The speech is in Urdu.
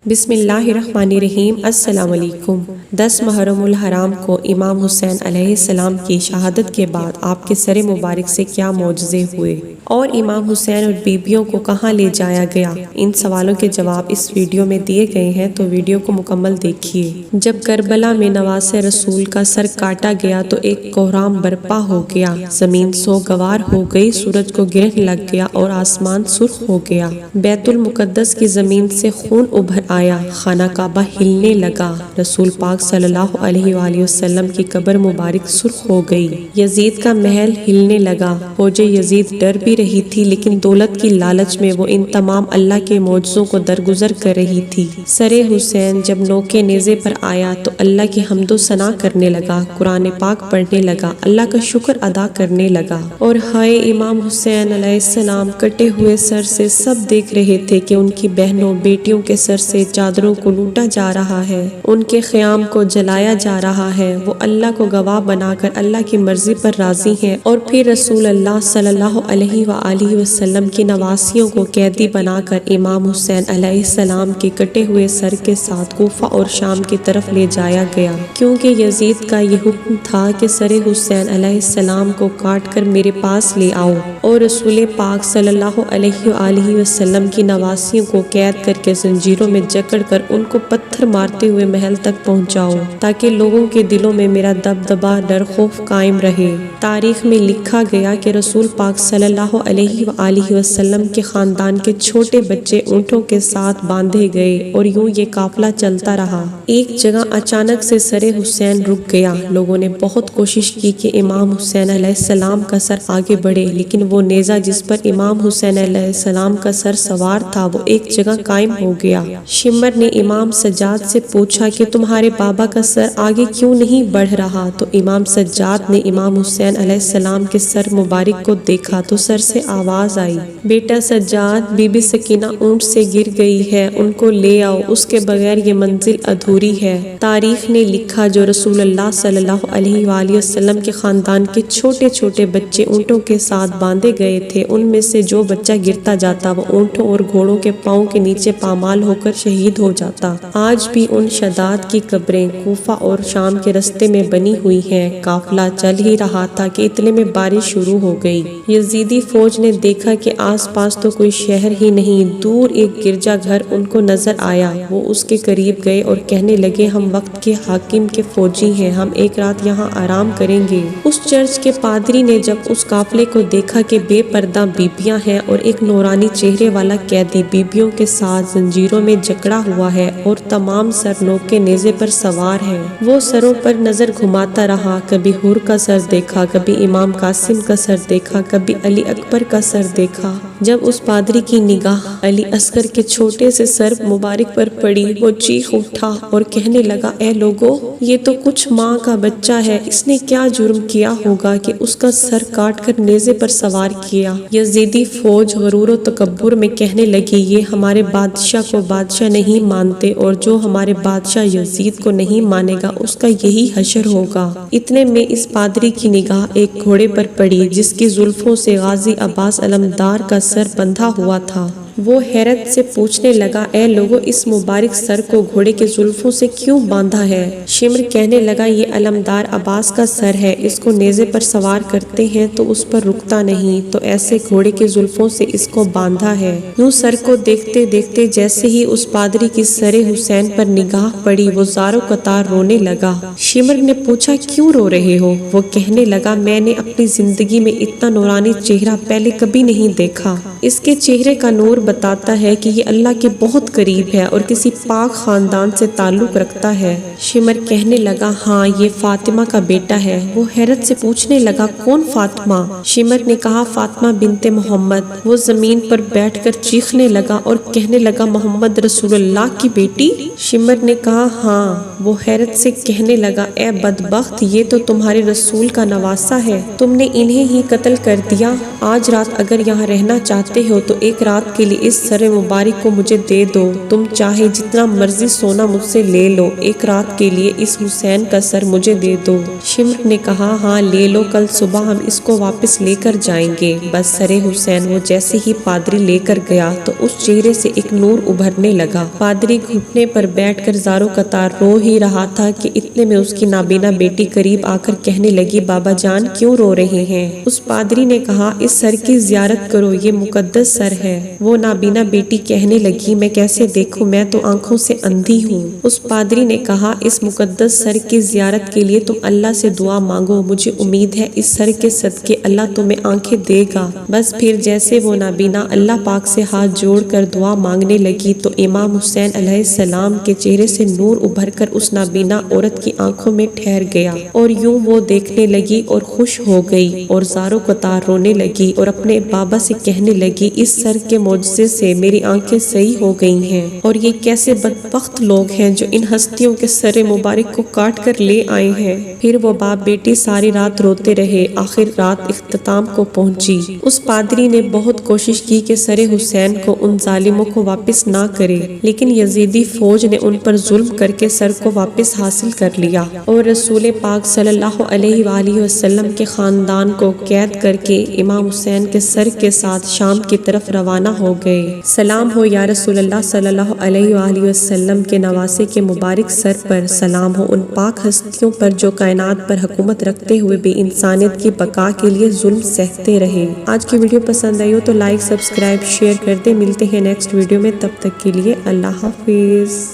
بسم اللہ الرحمن الرحیم۔ السلام علیکم۔ 10 محرم الحرام کو امام حسین علیہ السلام کی شہادت کے بعد آپ کے سر مبارک سے کیا معجزے ہوئے اور امام حسین اور بیبیوں کو کہاں لے جایا گیا، ان سوالوں کے جواب اس ویڈیو میں دیے گئے ہیں، تو ویڈیو کو مکمل دیکھیے۔ جب کربلا میں نواز رسول کا سر کاٹا گیا تو ایک کوہرام برپا ہو گیا، زمین سوگوار ہو گئی، سورج کو گرہن لگ گیا اور آسمان سرخ ہو گیا، بیت المقدس کی زمین سے خون ابھر آیا، خانہ کعبہ ہلنے لگا، رسول پاک صلی اللہ علیہ وآلہ وسلم کی قبر مبارک سرخ ہو گئی، یزید کا محل ہلنے لگا، فوج یزید ڈر بھی رہی تھی لیکن دولت کی لالچ میں وہ ان تمام اللہ کے معجزوں کو درگزر کر رہی تھی۔ سر حسین جب نوکے نیزے پر آیا تو اللہ کی حمد و ثنا کرنے لگا، قرآن پاک پڑھنے لگا، اللہ کا شکر ادا کرنے لگا، اور ہائے امام حسین علیہ السلام کٹے ہوئے سر سے سب دیکھ رہے تھے کہ ان کی بہنوں بیٹیوں کے سر سے چادروں کو لوٹا جا رہا ہے، ان کے خیام کو جلایا جا رہا ہے، وہ اللہ کو گواہ بنا کر اللہ کی مرضی پر راضی ہیں، اور پھر رسول اللہ صلی اللہ علیہ وآلہ وسلم کی نواسیوں کو قیدی بنا کر امام حسین علیہ السلام کے کٹے ہوئے سر کے ساتھ کوفہ اور شام کی طرف لے جایا گیا، کیونکہ یزید کا یہ حکم تھا کہ سر حسین علیہ السلام کو کاٹ کر میرے پاس لے آؤ، اور رسول پاک صلی اللہ علیہ وآلہ وسلم کی نواسیوں کو قید کر کے زنجیروں میں جکڑ کر ان کو پتھر مارتے ہوئے محل تک پہنچاؤ، تاکہ لوگوں کے دلوں میں میرا دبدبہ ڈر خوف قائم رہے۔ تاریخ میں لکھا گیا کہ رسول پاک صلی اللہ علیہ وآلہ وسلم کے خاندان کے چھوٹے بچے اونٹوں کے ساتھ باندھے گئے اور یوں یہ قافلہ چلتا رہا۔ ایک جگہ اچانک سے سر حسین رک گیا، لوگوں نے بہت کوشش کی کہ امام حسین علیہ السلام کا سر آگے بڑھے، لیکن وہ نیزہ جس پر امام حسین علیہ السلام کا سر سوار تھا وہ ایک جگہ قائم ہو گیا۔ شمر نے امام سجاد سے پوچھا کہ تمہارے بابا کا سر آگے کیوں نہیں بڑھ رہا، تو امام سجاد نے امام حسین علیہ السلام کے سر مبارک کو دیکھا تو سر سے آواز آئی، بیٹا سجاد، بی بی سکینہ اونٹ سے گر گئی ہے، ان کو لے آؤ، اس کے بغیر یہ منزل ادھوری ہے۔ تاریخ نے لکھا جو رسول اللہ صلی اللہ علیہ وآلہ وسلم کے خاندان کے چھوٹے چھوٹے بچے اونٹوں کے ساتھ باندھے گئے تھے، ان میں سے جو بچہ گرتا جاتا وہ اونٹوں اور گھوڑوں کے پاؤں کے نیچے پامال ہو کر شہید ہو جاتا۔ آج بھی ان شہداء کی قبریں کوفہ اور شام کے رستے میں بنی ہوئی ہیں۔ قافلہ چل ہی رہا تھا کہ اتنے میں بارش شروع ہو گئی۔ یزیدی فوج نے دیکھا کہ آس پاس تو کوئی شہر ہی نہیں، دور ایک گرجا گھر ان کو نظر آیا، وہ اس کے قریب گئے اور کہنے لگے ہم وقت کے حاکم کے فوجی ہیں، ہم ایک رات یہاں آرام کریں گے۔ اس چرچ کے پادری نے جب اس قافلے کو دیکھا کہ بے پردہ بیبیاں ہیں اور ایک نورانی چہرے والا قیدی بیبیوں کے ساتھ زنجیروں میں جکڑا ہوا ہے اور تمام سر نوک کے نیزے پر سوار ہیں، وہ سروں پر نظر گھماتا رہا، کبھی حور کا سر دیکھا، کبھی امام قاسم کا سر دیکھا، کبھی علی اکبر کا سر دیکھا۔ جب اس پادری کی نگاہ علی اصغر کے چھوٹے سے سر مبارک پر پڑی، وہ چیخ اٹھا اور کہنے لگا اے لوگو، یہ تو کچھ ماں کا بچہ ہے، اس نے کیا جرم کیا ہوگا کہ اس کا سر کاٹ کر نیزے پر سوار کیا۔ یزیدی فوج غرور و تکبر میں کہنے لگی یہ ہمارے بادشاہ کو بادشاہ نہیں مانتے، اور جو ہمارے بادشاہ یزید کو نہیں مانے گا اس کا یہی حشر ہوگا۔ اتنے میں اس پادری کی نگاہ ایک گھوڑے پر پڑی جس کی زلفوں سے غازی عباس علمدار کا سر بندھا ہوا تھا۔ وہ حیرت سے پوچھنے لگا اے لوگو، اس مبارک سر کو گھوڑے کے زلفوں سے کیوں باندھا ہے؟ شمر کہنے لگا یہ علمدار عباس کا سر ہے، اس کو نیزے پر سوار کرتے ہیں تو اس پر رکتا نہیں، تو ایسے گھوڑے کے زلفوں سے اس کو باندھا ہے۔ یوں سر کو دیکھتے دیکھتے جیسے ہی اس پادری کی سر حسین پر نگاہ پڑی وہ زاروں قطار رونے لگا۔ شمر نے پوچھا کیوں رو رہے ہو؟ وہ کہنے لگا میں نے اپنی زندگی میں اتنا نورانی چہرہ پہلے کبھی نہیں دیکھا، اس کے چہرے کا نور بتاتا ہے کہ یہ اللہ کے بہت قریب ہے اور کسی پاک خاندان سے تعلق رکھتا ہے۔ شمر کہنے لگا ہاں یہ فاطمہ کا بیٹا ہے۔ وہ حیرت سے پوچھنے لگا کون فاطمہ؟ شمر نے کہا فاطمہ بنت محمد۔ وہ زمین پر بیٹھ کر چیخنے لگا اور کہنے لگا محمد رسول اللہ کی بیٹی؟ شمر نے کہا ہاں۔ وہ حیرت سے کہنے لگا اے بدبخت، یہ تو تمہارے رسول کا نواسہ ہے، تم نے انہیں ہی قتل کر دیا۔ آج رات اگر یہاں رہنا چاہتے ہو تو ایک رات کے لیے اس سر مبارک کو مجھے دے دو، تم چاہے جتنا مرضی سونا مجھ سے لے لو، ایک رات کے لیے اس حسین کا سر مجھے دے دو۔ شمر نے کہا ہاں لے لو، کل صبح ہم اس کو واپس لے کر جائیں گے۔ بس سر حسین وہ جیسے ہی پادری لے کر گیا تو اس چہرے سے ایک نور ابھرنے لگا۔ پادری گھٹنے پر بیٹھ کر زارو قطار رو ہی رہا تھا کہ اتنے میں اس کی نابینا بیٹی قریب آ کر کہنے لگی بابا جان کیوں رو رہے ہیں؟ اس پادری نے کہا اس سر کی زیارت کرو، یہ مقدس سر ہے۔ وہ نابینا بیٹی کہنے لگی میں کیسے دیکھوں، میں تو آنکھوں سے اندھی ہوں۔ اس پادری نے کہا اس مقدس سر کی زیارت کے لیے تم اللہ سے دعا مانگو، مجھے امید ہے اس سر کے صدقے اللہ تمہیں آنکھیں دے گا۔ بس پھر جیسے وہ نابینا اللہ پاک سے ہاتھ جوڑ کر دعا مانگنے لگی تو امام حسین علیہ السلام کے چہرے سے نور ابھر کر اس نابینا عورت کی آنکھوں میں ٹھہر گیا، اور یوں وہ دیکھنے لگی اور خوش ہو گئی اور زارو قطار رونے لگی اور اپنے بابا سے کہنے لگی اس سر کے معجزے سے میری آنکھیں صحیح ہو گئی ہیں، اور یہ کیسے بدبخت لوگ ہیں جو ان ہستیوں کے سر مبارک کو کاٹ کر لے آئے ہیں۔ پھر وہ باپ بیٹی ساری رات روتے رہے، آخر رات اختتام کو پہنچی۔ اس پادری نے بہت کوشش کی کہ سر حسین کو ان ظالموں کو واپس نہ کرے، لیکن یزیدی فوج نے ان پر ظلم کر کے سر کو واپس حاصل کر لیا اور رسول پاک صلی اللہ علیہ وآلہ وسلم کے خاندان کو قید کر کے امام حسین کے سر کے ساتھ شام کی طرف روانہ ہو گئے۔ سلام ہو یا رسول اللہ صلی اللہ علیہ وآلہ وسلم کے نواسے کے مبارک سر پر، سلام ہو ان پاک ہستیوں پر جو کائنات پر حکومت رکھتے ہوئے بھی انسانیت کی بقا کے لیے ظلم سہتے رہے۔ آج کی ویڈیو پسند آئی ہو تو لائک، سبسکرائب، شیئر کر دیں۔ ملتے ہیں نیکسٹ ویڈیو میں، تب تک کے لیے اللہ حافظ۔